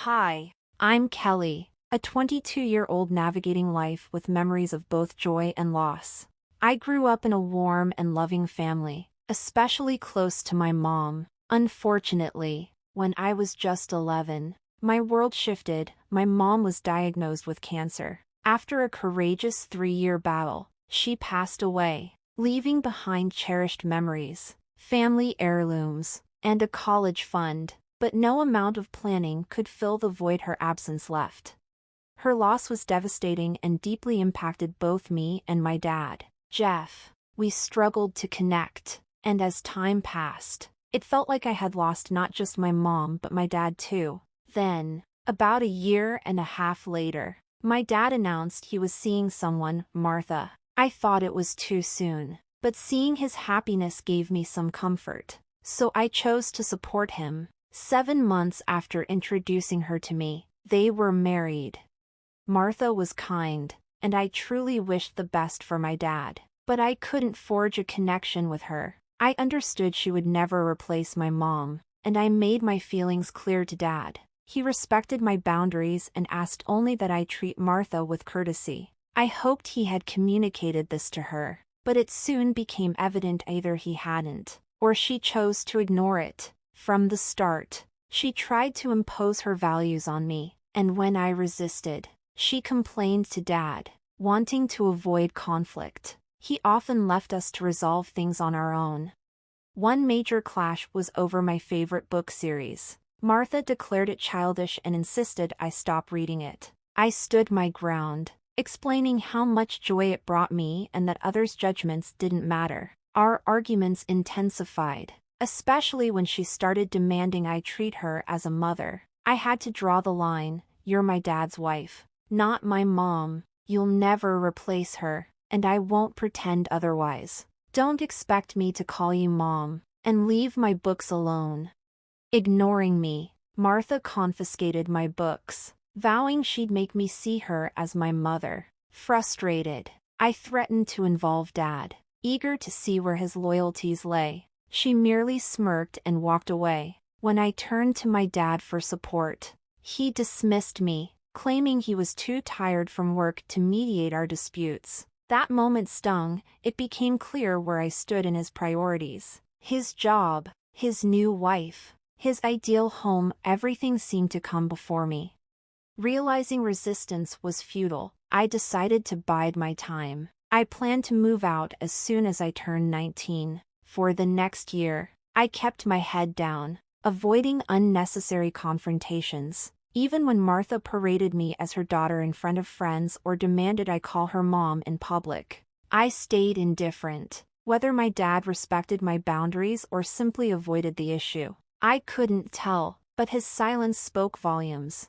Hi, I'm Kelly, a 22-year-old navigating life with memories of both joy and loss. I grew up in a warm and loving family, especially close to my mom. Unfortunately, when I was just 11, my world shifted. My mom was diagnosed with cancer. After a courageous 3-year battle, she passed away, leaving behind cherished memories, family heirlooms, and a college fund. But no amount of planning could fill the void her absence left. Her loss was devastating and deeply impacted both me and my dad, Jeff. We struggled to connect, and as time passed, it felt like I had lost not just my mom but my dad too. Then, about a year and a half later, my dad announced he was seeing someone, Martha. I thought it was too soon, but seeing his happiness gave me some comfort, so I chose to support him. 7 months after introducing her to me, they were married. Martha was kind, and I truly wished the best for my dad, but I couldn't forge a connection with her. I understood she would never replace my mom, and I made my feelings clear to Dad. He respected my boundaries and asked only that I treat Martha with courtesy. I hoped he had communicated this to her, but it soon became evident either he hadn't, or she chose to ignore it. From the start, she tried to impose her values on me, and when I resisted, she complained to Dad, wanting to avoid conflict. He often left us to resolve things on our own. One major clash was over my favorite book series. Martha declared it childish and insisted I stop reading it. I stood my ground, explaining how much joy it brought me and that others' judgments didn't matter. Our arguments intensified, especially when she started demanding I treat her as a mother. I had to draw the line. You're my dad's wife, not my mom. You'll never replace her, and I won't pretend otherwise. Don't expect me to call you mom, and leave my books alone. Ignoring me, Martha confiscated my books, vowing she'd make me see her as my mother. Frustrated, I threatened to involve Dad, eager to see where his loyalties lay. She merely smirked and walked away. When I turned to my dad for support, he dismissed me, claiming he was too tired from work to mediate our disputes. That moment stung. It became clear where I stood in his priorities. His job, his new wife, his ideal home, everything seemed to come before me. Realizing resistance was futile, I decided to bide my time. I planned to move out as soon as I turned 19. For the next year, I kept my head down, avoiding unnecessary confrontations. Even when Martha paraded me as her daughter in front of friends or demanded I call her mom in public, I stayed indifferent. Whether my dad respected my boundaries or simply avoided the issue, I couldn't tell, but his silence spoke volumes.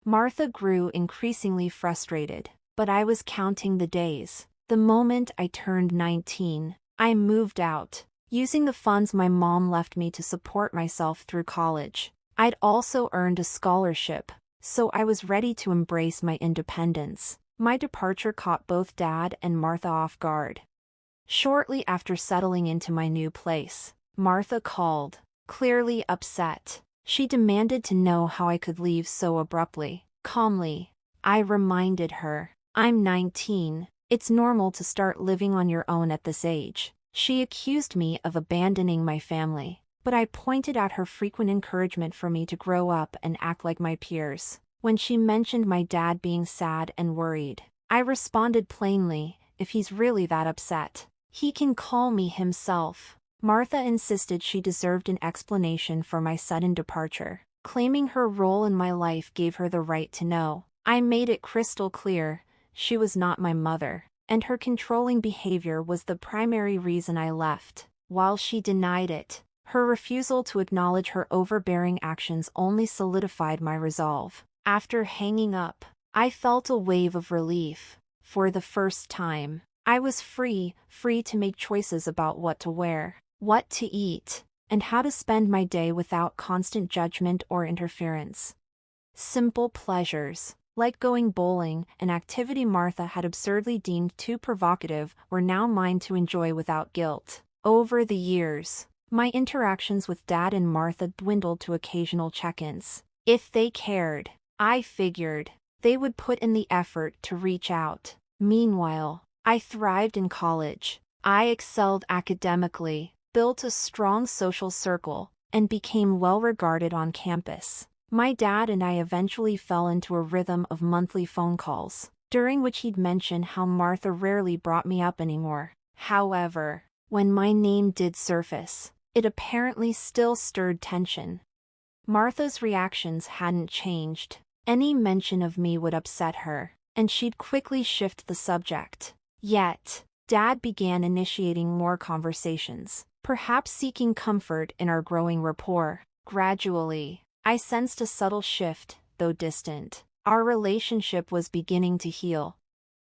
Martha grew increasingly frustrated, but I was counting the days. The moment I turned 19, I moved out, using the funds my mom left me to support myself through college. I'd also earned a scholarship, so I was ready to embrace my independence. My departure caught both Dad and Martha off guard. Shortly after settling into my new place, Martha called, clearly upset. She demanded to know how I could leave so abruptly. Calmly, I reminded her, I'm 19. It's normal to start living on your own at this age. She accused me of abandoning my family, but I pointed out her frequent encouragement for me to grow up and act like my peers. When she mentioned my dad being sad and worried, I responded plainly, if he's really that upset, he can call me himself. Martha insisted she deserved an explanation for my sudden departure, claiming her role in my life gave her the right to know. I made it crystal clear, she was not my mother, and her controlling behavior was the primary reason I left. While she denied it, her refusal to acknowledge her overbearing actions only solidified my resolve. After hanging up, I felt a wave of relief. For the first time, I was free to make choices about what to wear, what to eat, and how to spend my day without constant judgment or interference. Simple pleasures, like going bowling, an activity Martha had absurdly deemed too provocative, were now mine to enjoy without guilt. Over the years, my interactions with Dad and Martha dwindled to occasional check-ins. If they cared, I figured, they would put in the effort to reach out. Meanwhile, I thrived in college. I excelled academically, built a strong social circle, and became well regarded on campus. My dad and I eventually fell into a rhythm of monthly phone calls, during which he'd mention how Martha rarely brought me up anymore. However, when my name did surface, it apparently still stirred tension. Martha's reactions hadn't changed. Any mention of me would upset her, and she'd quickly shift the subject. Yet, Dad began initiating more conversations, perhaps seeking comfort in our growing rapport. Gradually, I sensed a subtle shift, though distant. Our relationship was beginning to heal.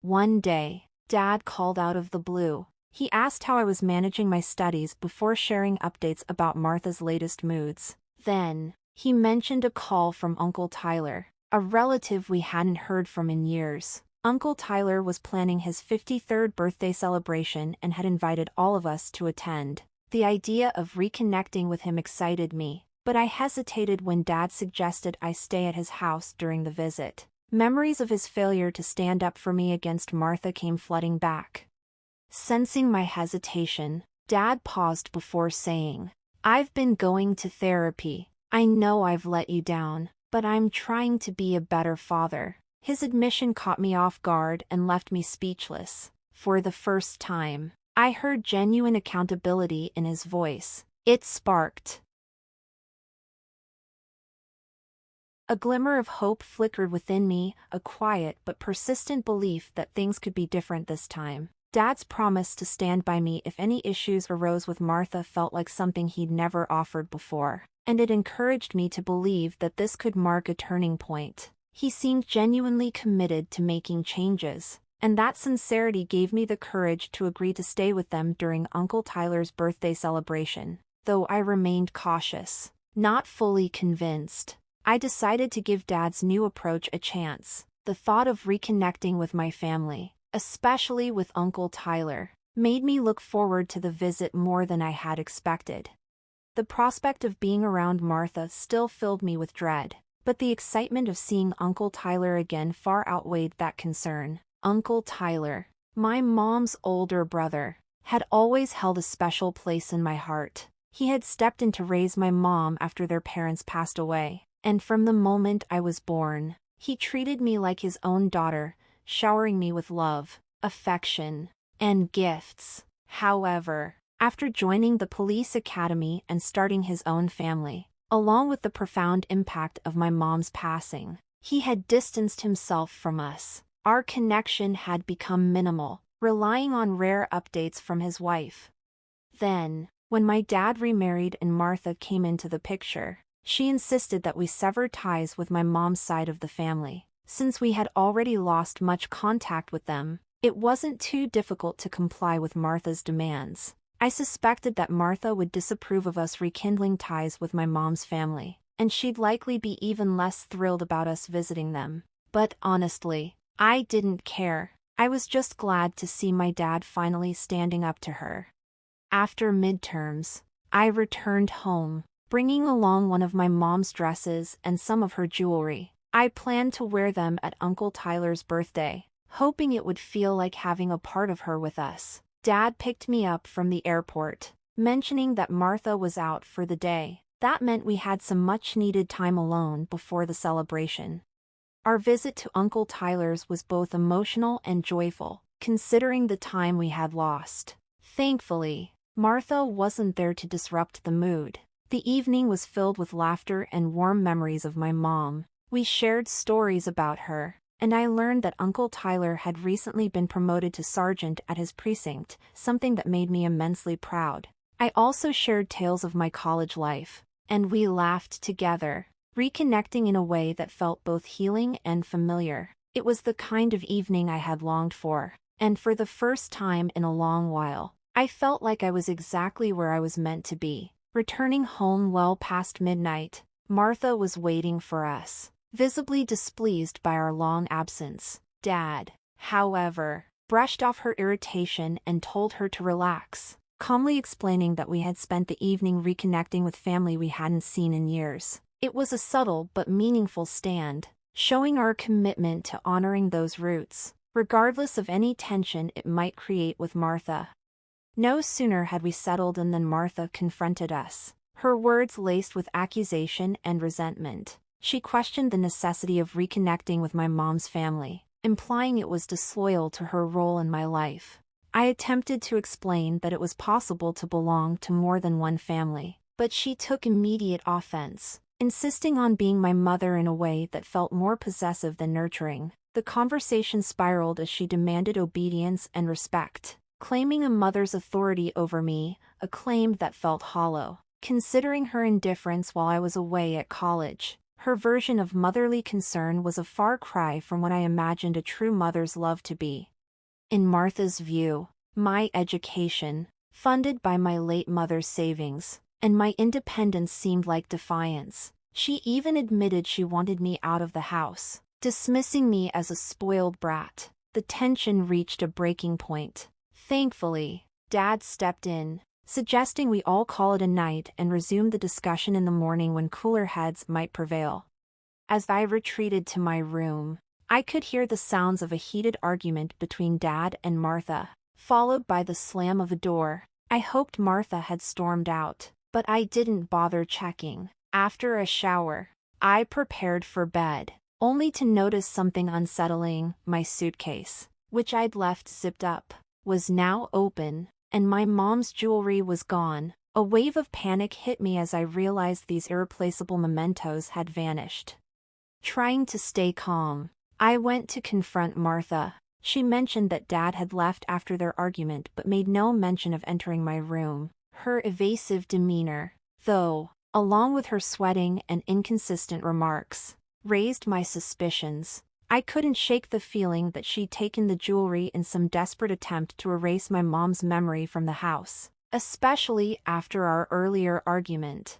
One day, Dad called out of the blue. He asked how I was managing my studies before sharing updates about Martha's latest moods. Then, he mentioned a call from Uncle Tyler, a relative we hadn't heard from in years. Uncle Tyler was planning his 53rd birthday celebration and had invited all of us to attend. The idea of reconnecting with him excited me, but I hesitated when Dad suggested I stay at his house during the visit. Memories of his failure to stand up for me against Martha came flooding back. Sensing my hesitation, Dad paused before saying, "I've been going to therapy. I know I've let you down, but I'm trying to be a better father." His admission caught me off guard and left me speechless. For the first time, I heard genuine accountability in his voice. It sparked a glimmer of hope flickered within me, a quiet but persistent belief that things could be different this time. Dad's promise to stand by me if any issues arose with Martha felt like something he'd never offered before, and it encouraged me to believe that this could mark a turning point. He seemed genuinely committed to making changes, and that sincerity gave me the courage to agree to stay with them during Uncle Tyler's birthday celebration. Though I remained cautious, not fully convinced, I decided to give Dad's new approach a chance. The thought of reconnecting with my family, especially with Uncle Tyler, made me look forward to the visit more than I had expected. The prospect of being around Martha still filled me with dread, but the excitement of seeing Uncle Tyler again far outweighed that concern. Uncle Tyler, my mom's older brother, had always held a special place in my heart. He had stepped in to raise my mom after their parents passed away, and from the moment I was born, he treated me like his own daughter, showering me with love, affection, and gifts. However, after joining the police academy and starting his own family, along with the profound impact of my mom's passing, he had distanced himself from us. Our connection had become minimal, relying on rare updates from his wife. Then, when my dad remarried and Martha came into the picture, she insisted that we sever ties with my mom's side of the family. Since we had already lost much contact with them, it wasn't too difficult to comply with Martha's demands. I suspected that Martha would disapprove of us rekindling ties with my mom's family, and she'd likely be even less thrilled about us visiting them. But honestly, I didn't care. I was just glad to see my dad finally standing up to her. After midterms, I returned home, bringing along one of my mom's dresses and some of her jewelry. I planned to wear them at Uncle Tyler's birthday, hoping it would feel like having a part of her with us. Dad picked me up from the airport, mentioning that Martha was out for the day. That meant we had some much-needed time alone before the celebration. Our visit to Uncle Tyler's was both emotional and joyful, considering the time we had lost. Thankfully, Martha wasn't there to disrupt the mood. The evening was filled with laughter and warm memories of my mom. We shared stories about her, and I learned that Uncle Tyler had recently been promoted to sergeant at his precinct, something that made me immensely proud. I also shared tales of my college life, and we laughed together, reconnecting in a way that felt both healing and familiar. It was the kind of evening I had longed for, and for the first time in a long while, I felt like I was exactly where I was meant to be. Returning home well past midnight, Martha was waiting for us, visibly displeased by our long absence. Dad, however, brushed off her irritation and told her to relax, calmly explaining that we had spent the evening reconnecting with family we hadn't seen in years. It was a subtle but meaningful stand, showing our commitment to honoring those roots, regardless of any tension it might create with Martha. No sooner had we settled in than Martha confronted us, her words laced with accusation and resentment. She questioned the necessity of reconnecting with my mom's family, implying it was disloyal to her role in my life. I attempted to explain that it was possible to belong to more than one family, but she took immediate offense, insisting on being my mother in a way that felt more possessive than nurturing. The conversation spiraled as she demanded obedience and respect, claiming a mother's authority over me, a claim that felt hollow. Considering her indifference while I was away at college, her version of motherly concern was a far cry from what I imagined a true mother's love to be. In Martha's view, my education, funded by my late mother's savings, and my independence seemed like defiance. She even admitted she wanted me out of the house, dismissing me as a spoiled brat. The tension reached a breaking point. Thankfully, Dad stepped in, suggesting we all call it a night and resume the discussion in the morning when cooler heads might prevail. As I retreated to my room, I could hear the sounds of a heated argument between Dad and Martha, followed by the slam of a door. I hoped Martha had stormed out, but I didn't bother checking. After a shower, I prepared for bed, only to notice something unsettling. My suitcase, which I'd left zipped up, was now open, and my mom's jewelry was gone. A wave of panic hit me as I realized these irreplaceable mementos had vanished. Trying to stay calm, I went to confront Martha. She mentioned that Dad had left after their argument but made no mention of entering my room. Her evasive demeanor, though, along with her sweating and inconsistent remarks, raised my suspicions. I couldn't shake the feeling that she'd taken the jewelry in some desperate attempt to erase my mom's memory from the house, especially after our earlier argument.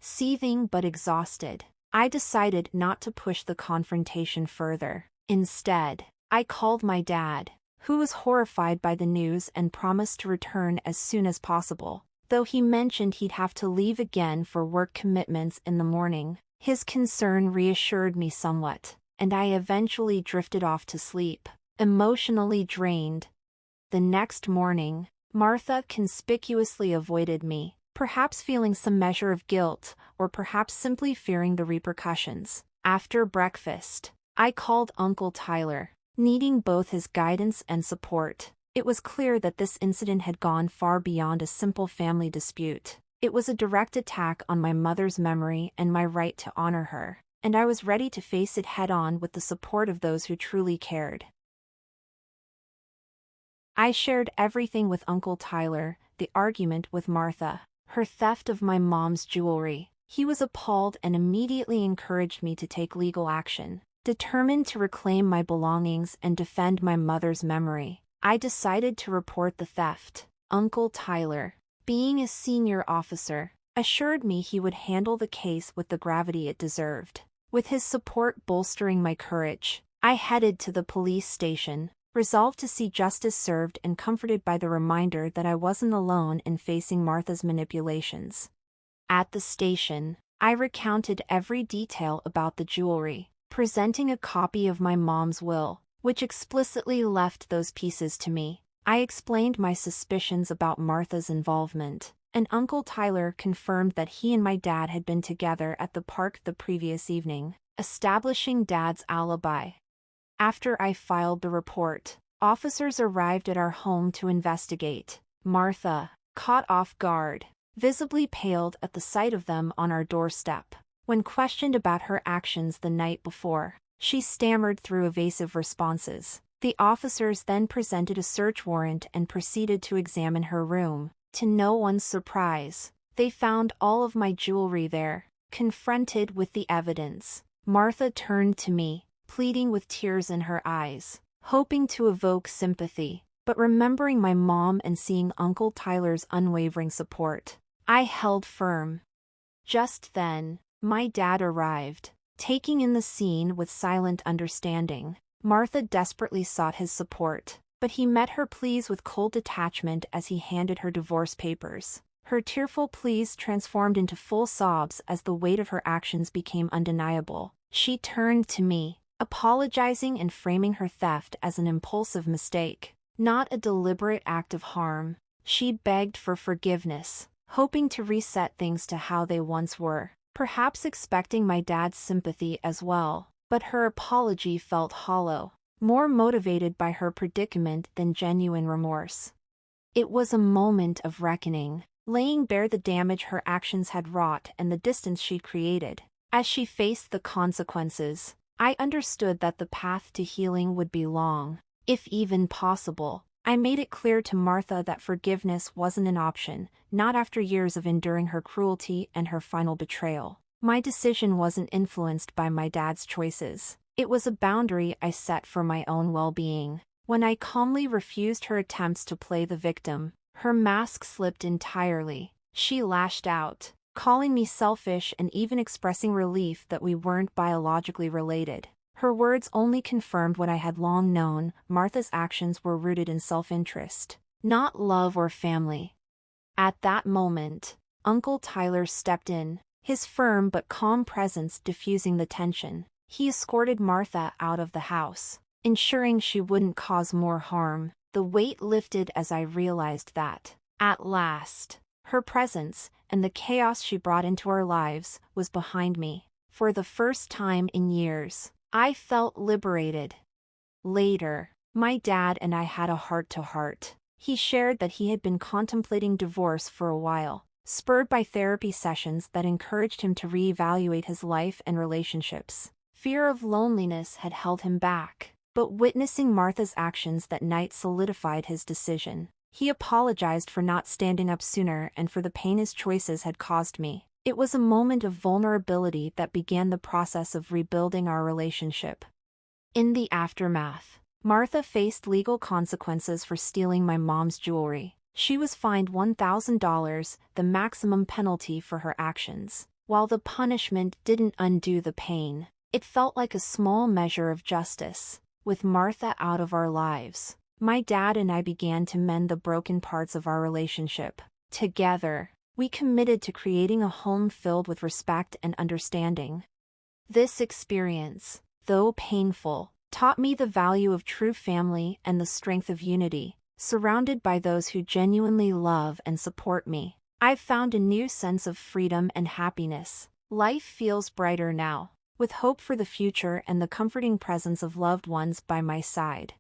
Seething but exhausted, I decided not to push the confrontation further. Instead, I called my dad, who was horrified by the news and promised to return as soon as possible. Though he mentioned he'd have to leave again for work commitments in the morning, his concern reassured me somewhat, and I eventually drifted off to sleep, emotionally drained. The next morning, Martha conspicuously avoided me, perhaps feeling some measure of guilt, or perhaps simply fearing the repercussions. After breakfast, I called Uncle Tyler, needing both his guidance and support. It was clear that this incident had gone far beyond a simple family dispute. It was a direct attack on my mother's memory and my right to honor her, and I was ready to face it head-on with the support of those who truly cared. I shared everything with Uncle Tyler, the argument with Martha, her theft of my mom's jewelry. He was appalled and immediately encouraged me to take legal action. Determined to reclaim my belongings and defend my mother's memory, I decided to report the theft. Uncle Tyler, being a senior officer, assured me he would handle the case with the gravity it deserved. With his support bolstering my courage, I headed to the police station, resolved to see justice served and comforted by the reminder that I wasn't alone in facing Martha's manipulations. At the station, I recounted every detail about the jewelry, presenting a copy of my mom's will, which explicitly left those pieces to me. I explained my suspicions about Martha's involvement, and Uncle Tyler confirmed that he and my dad had been together at the park the previous evening, establishing Dad's alibi. After I filed the report, officers arrived at our home to investigate. Martha, caught off guard, visibly paled at the sight of them on our doorstep. When questioned about her actions the night before, she stammered through evasive responses. The officers then presented a search warrant and proceeded to examine her room. To no one's surprise, they found all of my jewelry there. Confronted with the evidence, Martha turned to me, pleading with tears in her eyes, hoping to evoke sympathy, but remembering my mom and seeing Uncle Tyler's unwavering support, I held firm. Just then, my dad arrived, taking in the scene with silent understanding. Martha desperately sought his support, but he met her pleas with cold detachment as he handed her divorce papers. Her tearful pleas transformed into full sobs as the weight of her actions became undeniable. She turned to me, apologizing and framing her theft as an impulsive mistake, not a deliberate act of harm. She begged for forgiveness, hoping to reset things to how they once were, perhaps expecting my dad's sympathy as well. But her apology felt hollow, more motivated by her predicament than genuine remorse. It was a moment of reckoning, laying bare the damage her actions had wrought and the distance she'd created. As she faced the consequences, I understood that the path to healing would be long, if even possible. I made it clear to Martha that forgiveness wasn't an option, not after years of enduring her cruelty and her final betrayal. My decision wasn't influenced by my dad's choices. It was a boundary I set for my own well-being. When I calmly refused her attempts to play the victim, her mask slipped entirely. She lashed out, calling me selfish and even expressing relief that we weren't biologically related. Her words only confirmed what I had long known: Martha's actions were rooted in self-interest, not love or family. At that moment, Uncle Tyler stepped in, his firm but calm presence diffusing the tension. He escorted Martha out of the house, ensuring she wouldn't cause more harm. The weight lifted as I realized that, at last, her presence, and the chaos she brought into our lives, was behind me. For the first time in years, I felt liberated. Later, my dad and I had a heart-to-heart. He shared that he had been contemplating divorce for a while, spurred by therapy sessions that encouraged him to reevaluate his life and relationships. Fear of loneliness had held him back, but witnessing Martha's actions that night solidified his decision. He apologized for not standing up sooner and for the pain his choices had caused me. It was a moment of vulnerability that began the process of rebuilding our relationship. In the aftermath, Martha faced legal consequences for stealing my mom's jewelry. She was fined $1,000, the maximum penalty for her actions. While the punishment didn't undo the pain, it felt like a small measure of justice. With Martha out of our lives, my dad and I began to mend the broken parts of our relationship. Together, we committed to creating a home filled with respect and understanding. This experience, though painful, taught me the value of true family and the strength of unity. Surrounded by those who genuinely love and support me, I've found a new sense of freedom and happiness. Life feels brighter now, with hope for the future and the comforting presence of loved ones by my side.